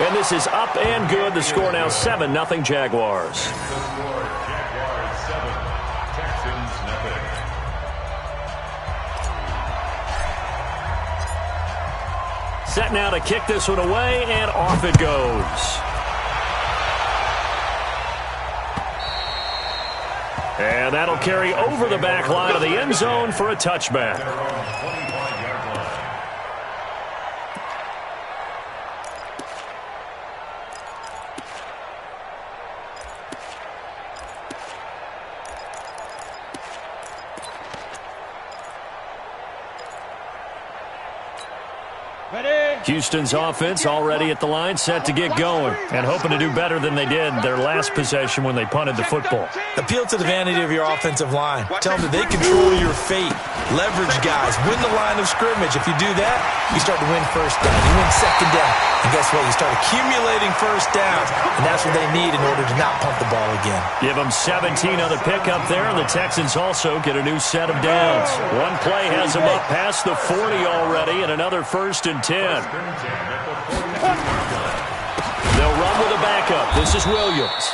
And this is up and good. The score now 7-0 Jaguars. Set now to kick this one away, and off it goes. And that'll carry over the back line of the end zone for a touchback. Houston's offense already at the line, set to get going, and hoping to do better than they did their last possession when they punted the football. Appeal to the vanity of your offensive line. Tell them that they control your fate. Leverage guys. Win the line of scrimmage. If you do that, you start to win first down. You win second down. And guess what? You start accumulating first downs, and that's what they need in order to not punt the ball again. Give them 17 on the pickup there, and the Texans also get a new set of downs. One play has them up past the 40 already, and another 1st and 10. They'll run with a backup. This is Williams.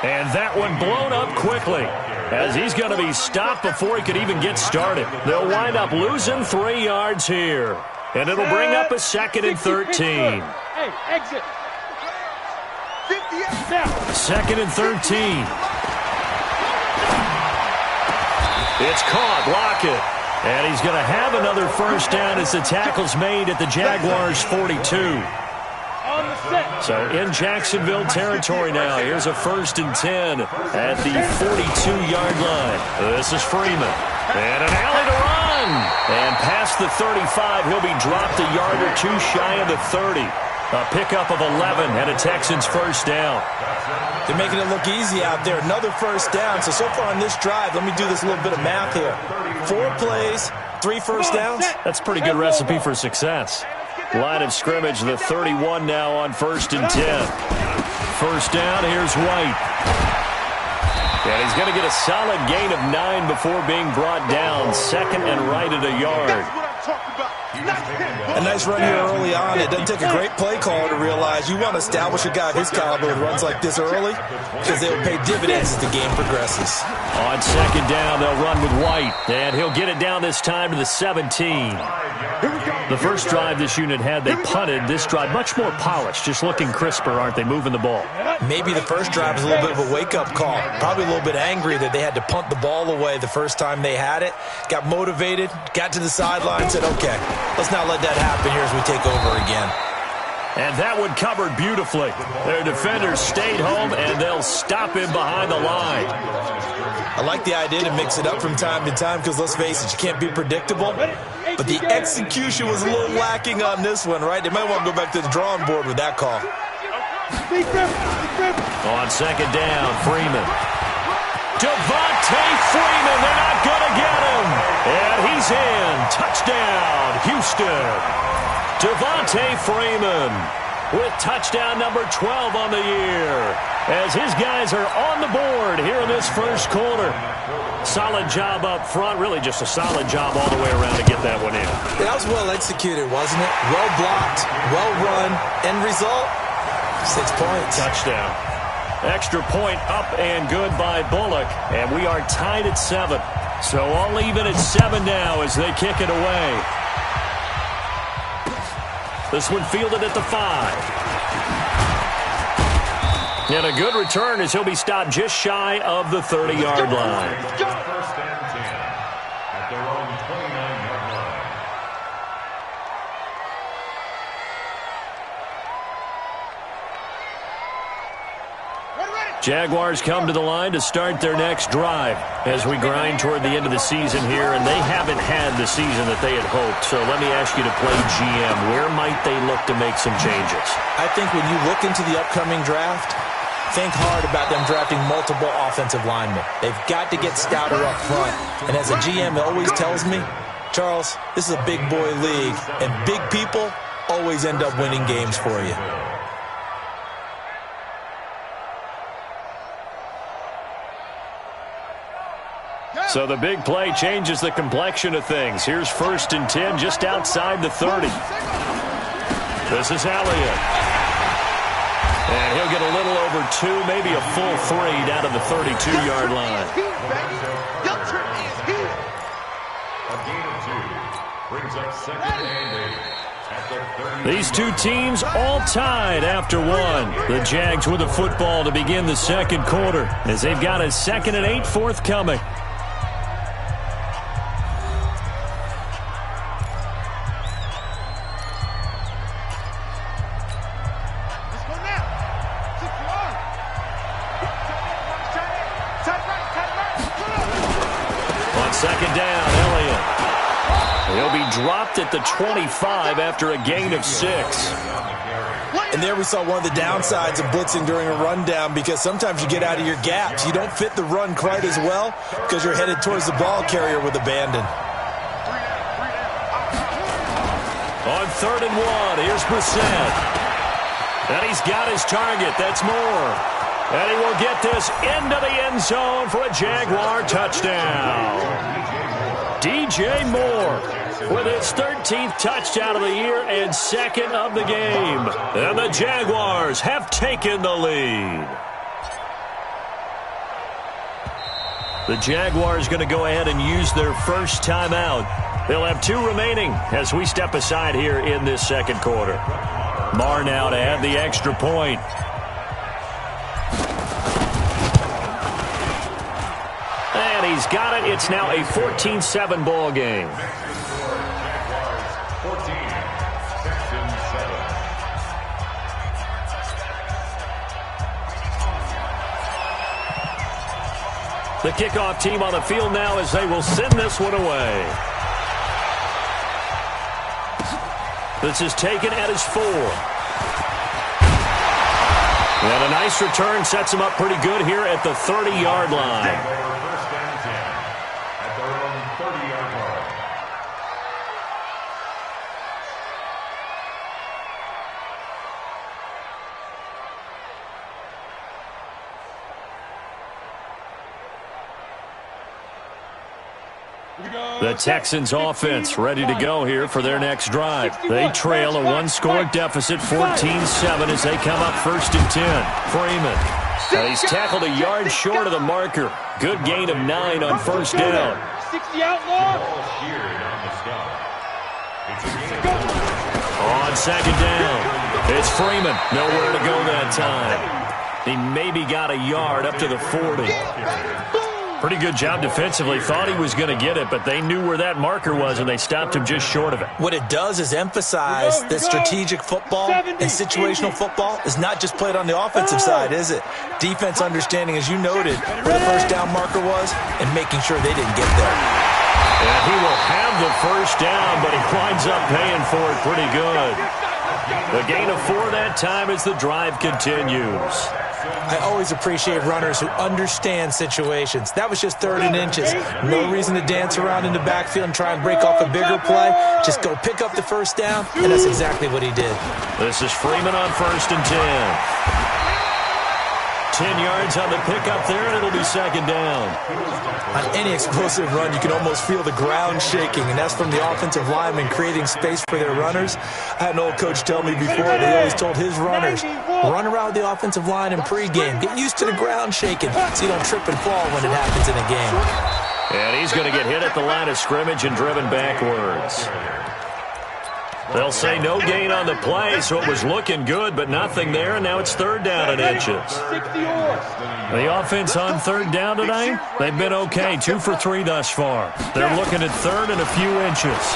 And that one blown up quickly, as he's going to be stopped before he could even get started. They'll wind up losing 3 yards here. And it'll bring up a 2nd and 13. Hey, exit. 2nd and 13. It's caught. Lockett. And he's going to have another first down as the tackle's made at the Jaguars' 42. So in Jacksonville territory now. Here's a 1st and 10 at the 42-yard line. This is Freeman. And an alley to run. And past the 35, he'll be dropped a yard or 2 shy of the 30. A pickup of 11 and a Texans first down. They're making it look easy out there. Another first down. So far on this drive, let me do this little bit of math here. 4 plays, 3 first downs. That's a pretty good recipe for success. Line of scrimmage, the 31 now on 1st and 10. First down, here's White. And he's going to get a solid gain of 9 before being brought down. 2nd and right at a yard. A nice run here early on. It doesn't take a great play caller to realize you want to establish a guy of his caliber with runs like this early, because they will pay dividends as the game progresses. On 2nd down, they'll run with White, and he'll get it down this time to the 17. The first drive this unit had, they punted. This drive, much more polished, just looking crisper, aren't they, moving the ball? Maybe the first drive was a little bit of a wake-up call. Probably a little bit angry that they had to punt the ball away the first time they had it. Got motivated, got to the sideline, said, okay, let's not let that happen here as we take over again. And that one covered beautifully. Their defenders stayed home, and they'll stop him behind the line. I like the idea to mix it up from time to time because, let's face it, you can't be predictable. But the execution was a little lacking on this one, right? They might want to go back to the drawing board with that call. On 2nd down, Freeman. Devontae Freeman, they're not going to get him. And he's in. Touchdown, Houston. Devontae Freeman with touchdown number 12 on the year, as his guys are on the board here in this first quarter. Solid job up front, really just a solid job all the way around to get that one in. That was well executed, wasn't it? Well blocked, well run. End result, 6 points. Touchdown. Extra point up and good by Bullock, and we are tied at 7. So all even at 7 now as they kick it away. This one fielded at the 5. And a good return as he'll be stopped just shy of the 30-yard line. First and 10 at their own 29-yard line. Jaguars come to the line to start their next drive as we grind toward the end of the season here, and they haven't had the season that they had hoped. So let me ask you to play GM. Where might they look to make some changes? I think when you look into the upcoming draft, think hard about them drafting multiple offensive linemen. They've got to get stouter up front. And as a GM, it always tells me, Charles, this is a big boy league, and big people always end up winning games for you. So the big play changes the complexion of things. Here's 1st and 10 just outside the 30. This is Elliott. And he'll get a little over 2, maybe a full 3 down to the 32-yard line. A gain of 2 brings up second and 8 at the 30. These two teams all tied after 1. The Jags with the football to begin the second quarter as they've got a 2nd and 8 forthcoming. Second down, Elliott. He'll be dropped at the 25 after a gain of 6. And there we saw one of the downsides of blitzing during a rundown, because sometimes you get out of your gaps. You don't fit the run quite as well because you're headed towards the ball carrier with abandon. On 3rd and 1, here's Brissett. And he's got his target. That's Moore. And he will get this into the end zone for a Jaguar touchdown. DJ Moore with his 13th touchdown of the year and 2nd of the game. And the Jaguars have taken the lead. The Jaguars going to go ahead and use their first timeout. They'll have 2 remaining as we step aside here in this second quarter. Moore now to add the extra point. And he's got it. It's now a 14-7 ball game. Jaguars 14, Texan 7. The kickoff team on the field now as they will send this one away. This is taken at his 4. And a nice return sets him up pretty good here at the 30-yard line. First and 10 at their own 30-yard line. The Texans offense ready to go here for their next drive. They trail a 1-score deficit, 14-7, as they come up 1st and 10. Freeman. He's tackled a yard short of the marker. Good gain of 9 on 1st down. 60 outlaw. Ball sheared on the stop. It's a gain of 4. On 2nd down, it's Freeman. Nowhere to go that time. He maybe got a yard up to the 40. Pretty good job defensively. Thought he was going to get it, but they knew where that marker was, and they stopped him just short of it. What it does is emphasize that strategic football and situational football is not just played on the offensive side, is it? Defense understanding, as you noted, where the 1st down marker was and making sure they didn't get there. And he will have the 1st down, but he winds up paying for it pretty good. The gain of 4 that time as the drive continues. I always appreciate runners who understand situations. That was just 3rd and inches. No reason to dance around in the backfield and try and break off a bigger play. Just go pick up the 1st down, and that's exactly what he did. This is Freeman on 1st and 10. 10 yards on the pickup there, and it'll be 2nd down. On any explosive run, you can almost feel the ground shaking, and that's from the offensive linemen creating space for their runners. I had an old coach tell me before, they always told his runners, run around the offensive line in pregame. Get used to the ground shaking so you don't trip and fall when it happens in a game. And he's going to get hit at the line of scrimmage and driven backwards. They'll say no gain on the play, so it was looking good, but nothing there, and now it's 3rd down and inches. The offense on 3rd down tonight, they've been okay, 2 for 3 thus far. They're looking at 3rd and a few inches.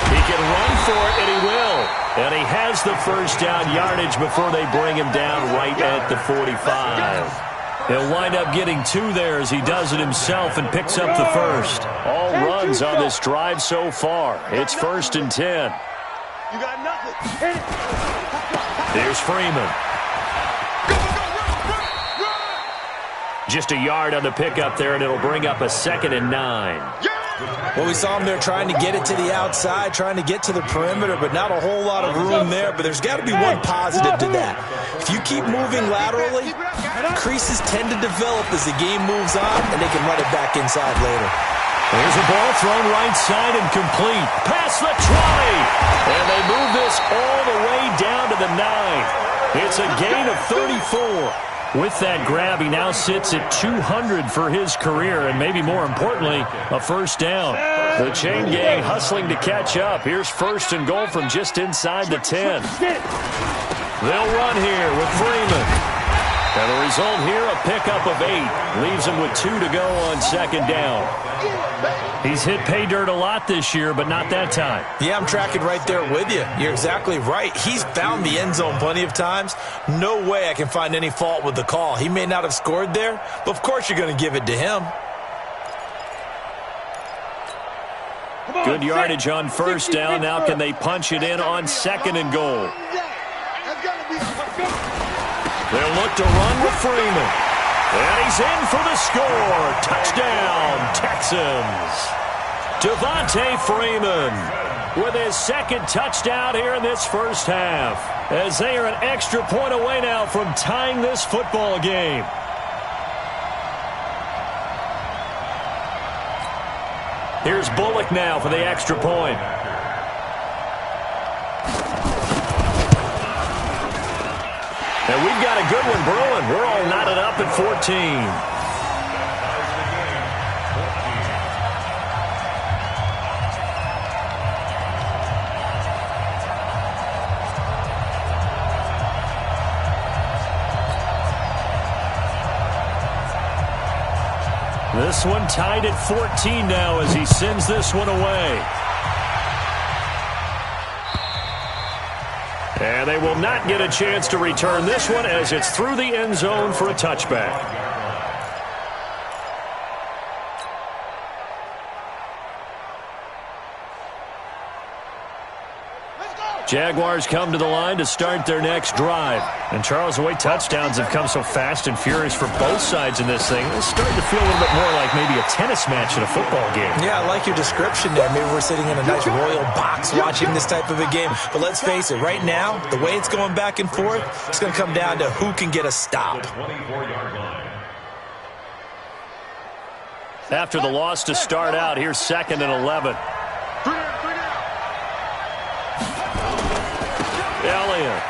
He can run for it, and he will. And he has the 1st down yardage before they bring him down right at the 45. He'll wind up getting 2 there as he does it himself and picks up the 1st. All runs on this drive so far. It's 1st and 10. You got nothing. Here's Freeman. Just a yard on the pickup there, and it'll bring up a 2nd and 9. Well, we saw him there trying to get it to the outside, trying to get to the perimeter, but not a whole lot of room there. But there's got to be one positive to that. If you keep moving laterally, creases tend to develop as the game moves on, and they can run it back inside later. There's a ball thrown right side and complete. Past the 20. And they move this all the way down to the 9. It's a gain of 34. With that grab, he now sits at 200 for his career, and maybe more importantly, a first down. The chain gang hustling to catch up. Here's first and goal from just inside the 10. They'll run here with Freeman. And the result here, a pickup of 8. Leaves him with 2 to go on second down. He's hit pay dirt a lot this year, but not that time. Yeah, I'm tracking right there with you. You're exactly right. He's found the end zone plenty of times. No way I can find any fault with the call. He may not have scored there, but of course you're going to give it to him. Good yardage on first down. Now can they punch it in on second and goal? They'll look to run with Freeman. And he's in for the score. Touchdown, Texans. Devontae Freeman with his second touchdown here in this first half, as they are an extra point away now from tying this football game. Here's Bullock now for the extra point. And we've got a good one brewing. We're all knotted up at 14. This one tied at 14 now as he sends this one away. And they will not get a chance to return this one as it's through the end zone for a touchback. Jaguars come to the line to start their next drive. And Charles, the way touchdowns have come so fast and furious for both sides in this thing, it's starting to feel a little bit more like maybe a tennis match in a football game. Yeah, I like your description there. Maybe we're sitting in a nice royal box watching this type of a game. But let's face it, right now, the way it's going back and forth, it's going to come down to who can get a stop. After the loss to start out, here's second and 11. Elliott.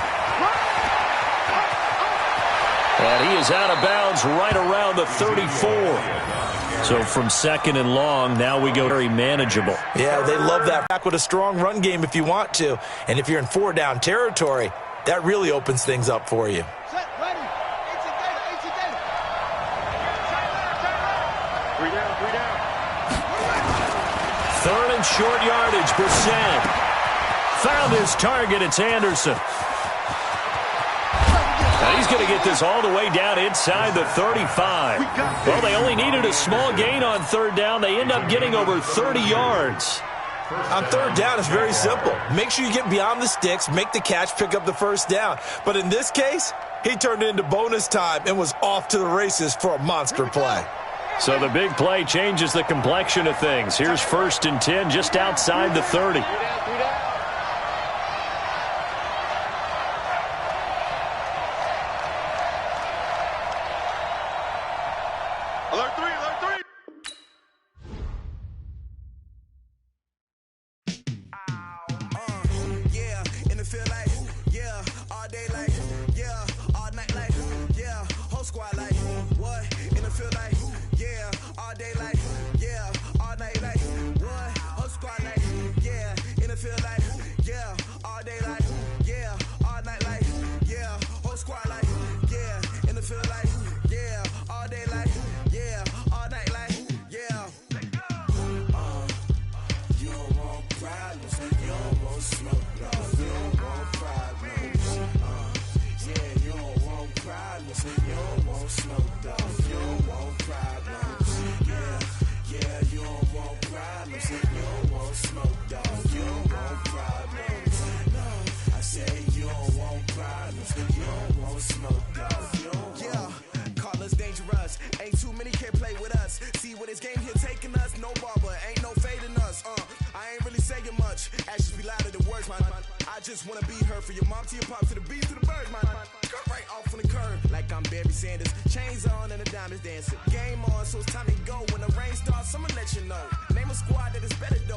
And he is out of bounds right around the 34. So from second and long, now we go very manageable. Yeah, they love that back with a strong run game if you want to. And if you're in 4-down territory, that really opens things up for you. Third and short yardage, Brissett. Found his target. It's Anderson. And he's going to get this all the way down inside the 35. Well, they only needed a small gain on third down. They end up getting over 30 yards. On third down, it's very simple. Make sure you get beyond the sticks, make the catch, pick up the first down. But in this case, he turned it into bonus time and was off to the races for a monster play. So the big play changes the complexion of things. Here's first and 10 just outside the 30. Game on, so it's time to go. When the rain starts, I'ma let you know. Name a squad that is better than